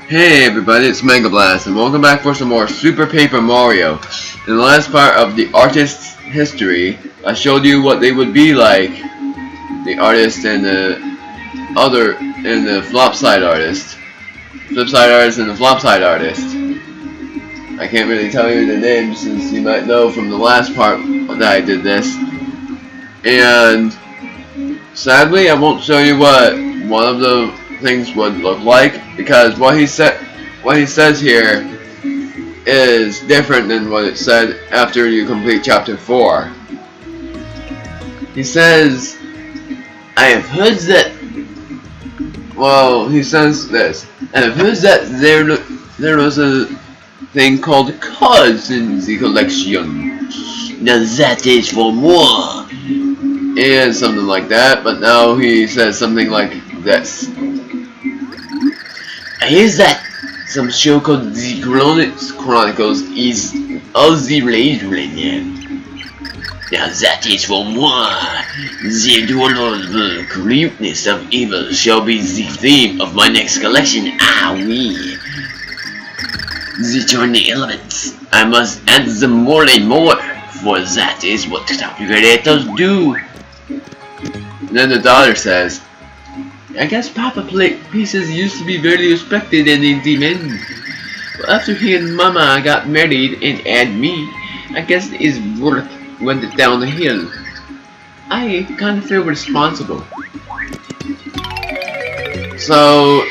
Hey everybody, it's Mega Blast, and welcome back for some more Super Paper Mario. In the last part of the artist's history, I showed you what they would be like, the artist and the flop side artist. Flip side artist and the flop side artist. I can't really tell you the names since you might know from the last part that I did this. And sadly, I won't show you what one of the things would look like, because what he says here is different than what it said after you complete chapter 4. He says, I have heard that, well, he says this, I have heard that there was a thing called cards in the collection. Now that is for more. And something like that, but now he says something like this. I hear that some show called The Chronicles is of the Rage right now. Now that is for moi. The adorable creepiness of evil shall be the theme of my next collection. Ah oui. The journey elements. I must add them more and more, for that is what top creators do. And then the daughter says, I guess Papa Plate pieces used to be very respected and in demand. But after he and Mama got married and had me, I guess his worth went down the hill. I kind of feel responsible. So,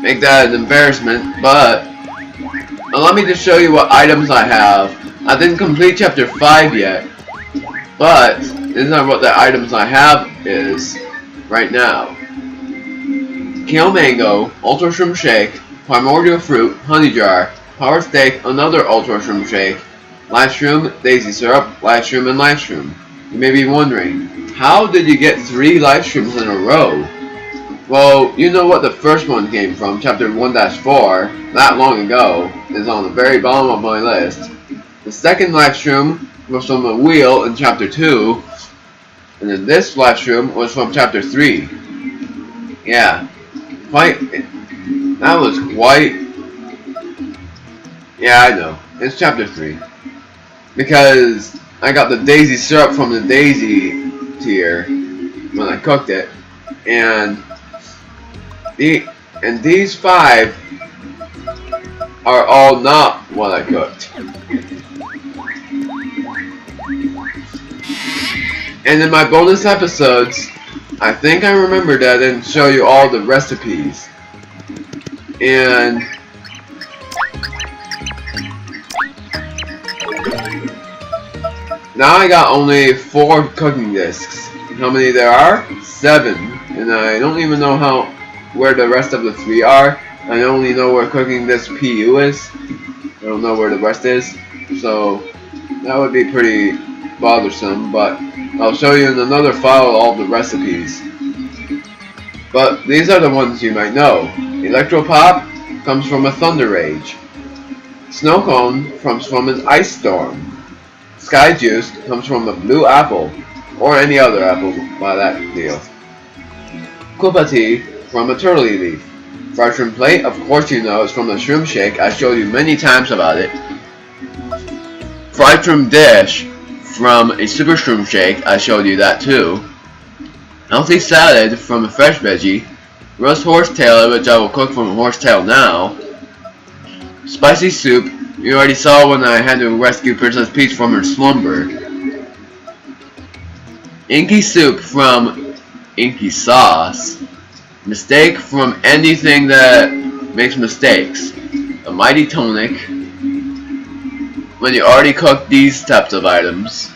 make that an embarrassment, but allow me to show you what items I have. I didn't complete chapter 5 yet, but these are what the items I have is right now. Kale Mango, Ultra Shroom Shake, Primordial Fruit, Honey Jar, Power Steak, another Ultra Shroom Shake, Life Shroom, Daisy Syrup, Life Shroom, and Life Shroom. You may be wondering, how did you get 3 Life Shrooms in a row? Well, you know what the first one came from, chapter 1-4, that long ago, is on the very bottom of my list. The second Life Shroom was from a wheel in chapter 2, and then this Life Shroom was from chapter 3. Yeah. That was quite... Yeah, I know. It's chapter 3. Because I got the Daisy Syrup from the Daisy tier when I cooked it. And these 5 are all not what I cooked. And in my bonus episodes, I think I remembered that I didn't show you all the recipes. And now I got only 4 cooking discs. How many there are? 7. And I don't even know where the rest of the 3 are. I only know where cooking disc PU is. I don't know where the rest is. So that would be pretty bothersome, but I'll show you in another file all the recipes. But these are the ones you might know. Electro Pop comes from a Thunder Rage. Snow Cone comes from an Ice Storm. Sky Juice comes from a Blue Apple, or any other apple by that deal. Koopa Tea from a Turtley Leaf. Fried Shroom Plate, of course you know, it's from the Shroom Shake. I showed you many times about it. Fried Shroom Dish from a Super Shroom Shake, I showed you that too. Healthy Salad from a Fresh Veggie. Roast Horsetail, which I will cook from a horsetail now. Spicy Soup, you already saw when I had to rescue Princess Peach from her slumber. Inky Soup from Inky Sauce. Mistake from anything that makes mistakes. A Mighty Tonic, when you already cooked these types of items,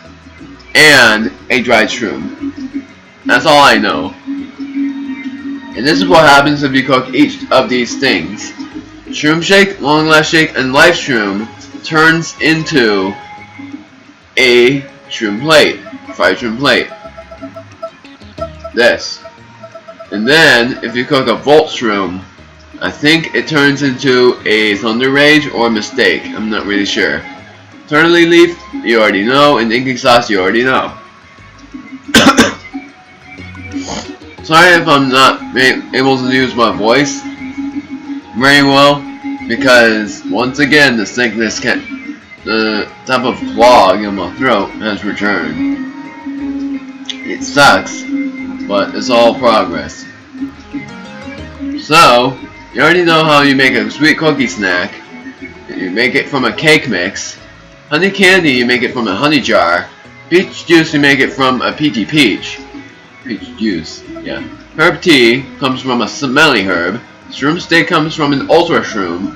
and a dried shroom. That's all I know. And this is what happens if you cook each of these things. Shroom Shake, Long Last Shake, and Life Shroom turns into a shroom plate, fried shroom plate. This. And then, if you cook a Volt Shroom, I think it turns into a Thunder Rage or Mistake. I'm not really sure. Turtley Leaf, you already know, and Inky Sauce, you already know. Sorry if I'm not able to use my voice. very well, because once again the sickness the type of clog in my throat has returned. It sucks, but it's all progress. So, you already know how you make a sweet cookie snack. You make it from a cake mix. Honey candy, you make it from a honey jar. Peach juice, you make it from a peachy peach. Peach juice, yeah. Herb tea comes from a smelly herb. Shroom steak comes from an ultra shroom.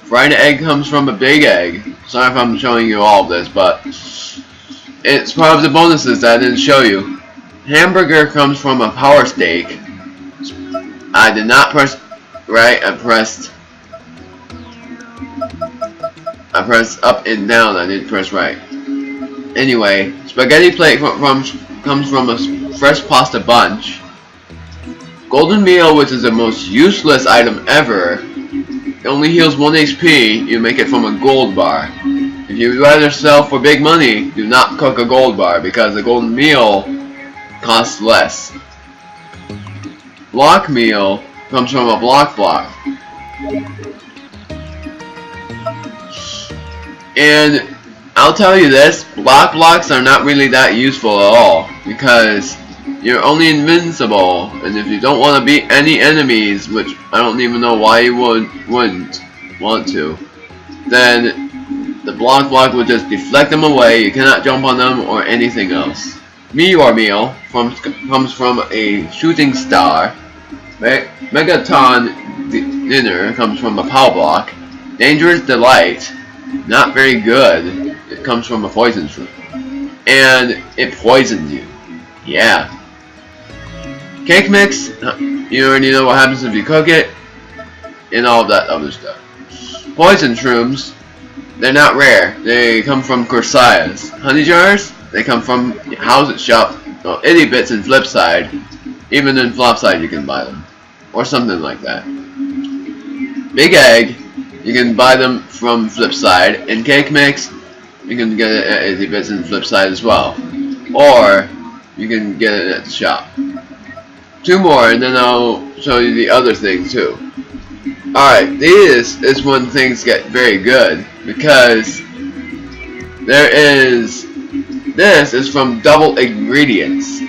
Fried egg comes from a big egg. Sorry if I'm showing you all of this, but it's part of the bonuses that I didn't show you. Hamburger comes from a power steak. I did not press right, I pressed up and down, I didn't press right. Anyway, spaghetti plate comes from a fresh pasta bunch. Golden meal, which is the most useless item ever. It only heals 1 HP, you make it from a gold bar. If you would rather sell for big money, do not cook a gold bar, because the golden meal costs less. Block meal comes from a block. And I'll tell you this, blocks are not really that useful at all, because you're only invincible, and if you don't want to beat any enemies, which I don't even know why you wouldn't want to, then the block would just deflect them away, you cannot jump on them or anything else. Meteor meal comes from a shooting star. Megaton dinner comes from a power block. Dangerous delight, not very good. It comes from a poison shroom, and it poisons you. Yeah. Cake mix, you already know what happens if you cook it, and all of that other stuff. Poison shrooms, they're not rare. They come from Corsairs. Honey jars, they come from House It Shop, well, Itty Bits and Flipside. Even in Flopside you can buy them, or something like that. Big egg, you can buy them from Flipside, and cake mix, you can get it at Itty Bits and Flipside as well, or you can get it at the shop. 2 more, and then I'll show you the other thing too. Alright, this is when things get very good, because this is from Double Ingredients,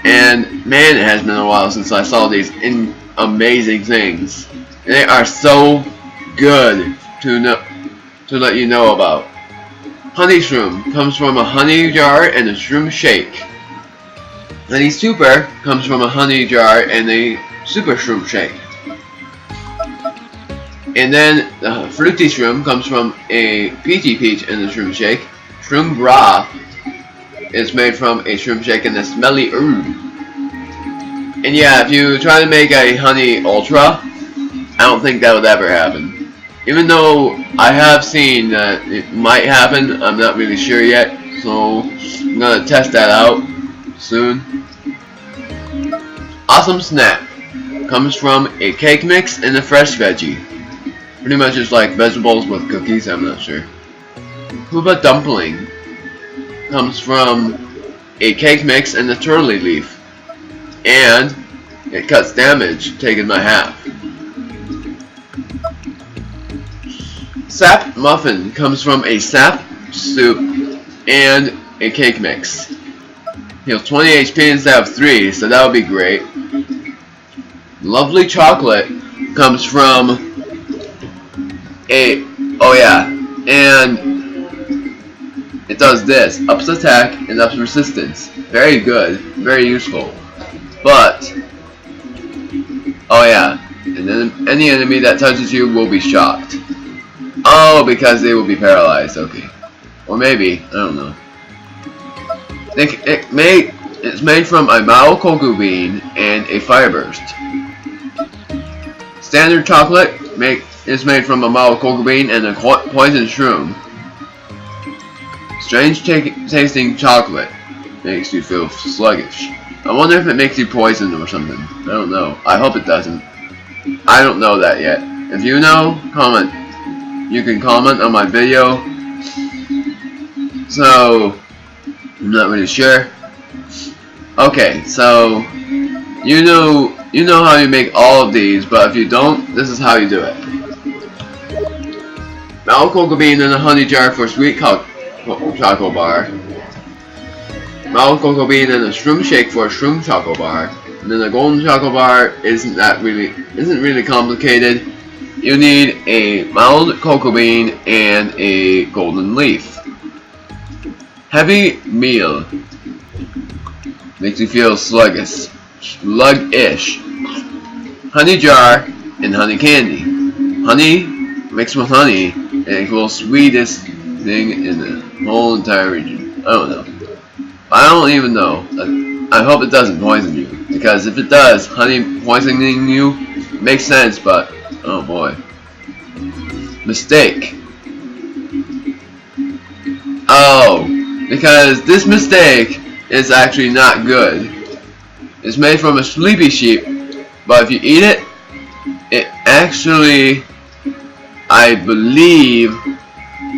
and man, it has been a while since I saw these amazing things. They are so good to let you know about. Honey shroom comes from a honey jar and a shroom shake. Honey super comes from a honey jar and a super shroom shake. And then the fruity shroom comes from a peachy peach and a shroom shake. Shroom broth is made from a shroom shake and a smelly herb. And yeah, if you try to make a honey ultra, I don't think that would ever happen. Even though I have seen that it might happen, I'm not really sure yet. So I'm gonna test that out soon. Awesome snack comes from a cake mix and a fresh veggie. Pretty much just like vegetables with cookies, I'm not sure. Hooba dumpling comes from a cake mix and a turley leaf. And it cuts damage taken by half. Sap muffin comes from a sap soup and a cake mix. Heals 20 HP instead of 3, so that would be great. Lovely chocolate comes from and it does this, ups attack and ups resistance. Very good, very useful. But, and then any enemy that touches you will be shocked. Oh, because they will be paralyzed, okay. Or maybe, I don't know. It's made from a Mao cocoa bean and a fireburst. Standard chocolate is made from a Mao cocoa bean and a poison shroom. Strange tasting chocolate makes you feel sluggish. I wonder if it makes you poisoned or something. I don't know. I hope it doesn't. I don't know that yet. If you know, comment. You can comment on my video. So, I'm not really sure. Okay, so You know how you make all of these, but if you don't, this is how you do it. Mallow cocoa bean in a honey jar for sweet choco bar. Mallow cocoa bean and a shroom shake for a shroom choco bar. And then a golden choco bar isn't really complicated. You need a mild cocoa bean and a golden leaf. Heavy meal makes you feel sluggish. Honey jar and honey candy. Honey mixed with honey and the sweetest thing in the whole entire region. I don't know. I don't even know. I hope it doesn't poison you, because if it does, honey poisoning you makes sense, but oh boy. Mistake. Oh, because this mistake is actually not good. It's made from a sleepy sheep, but if you eat it, it actually, I believe,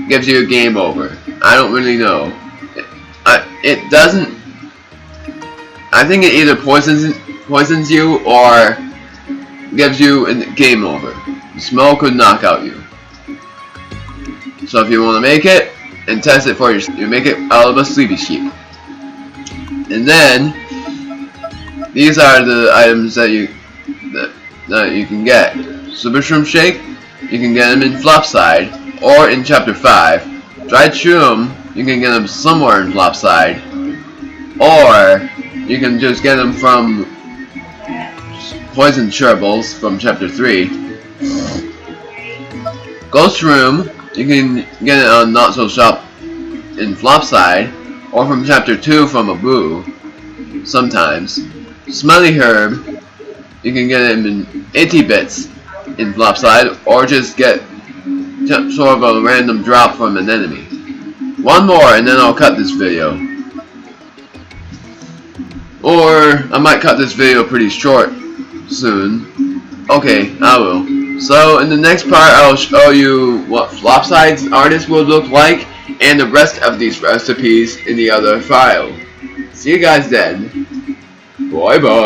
gives you a game over. I don't really know. It doesn't. I think it either poisons you or gives you a game over. The smell could knock out you. So if you want to make it and test it for yourself, you make it out of a sleepy sheep. And then these are the items that you can get. Super Shroom Shake, you can get them in Flopside or in Chapter 5. Dried Shroom, you can get them somewhere in Flopside, or you can just get them from Poison Sherbles from Chapter 3. Ghost Room, you can get it on Not So Shop in Flopside, or from Chapter 2 from Abu, sometimes. Smelly Herb, you can get it in 80 bits in Flopside, or just get sort of a random drop from an enemy. One more and then I'll cut this video. Or I might cut this video pretty short soon. Okay, I will. So in the next part I'll show you what Flopside's artist would look like and the rest of these recipes in the other file. See you guys then. Bye bye.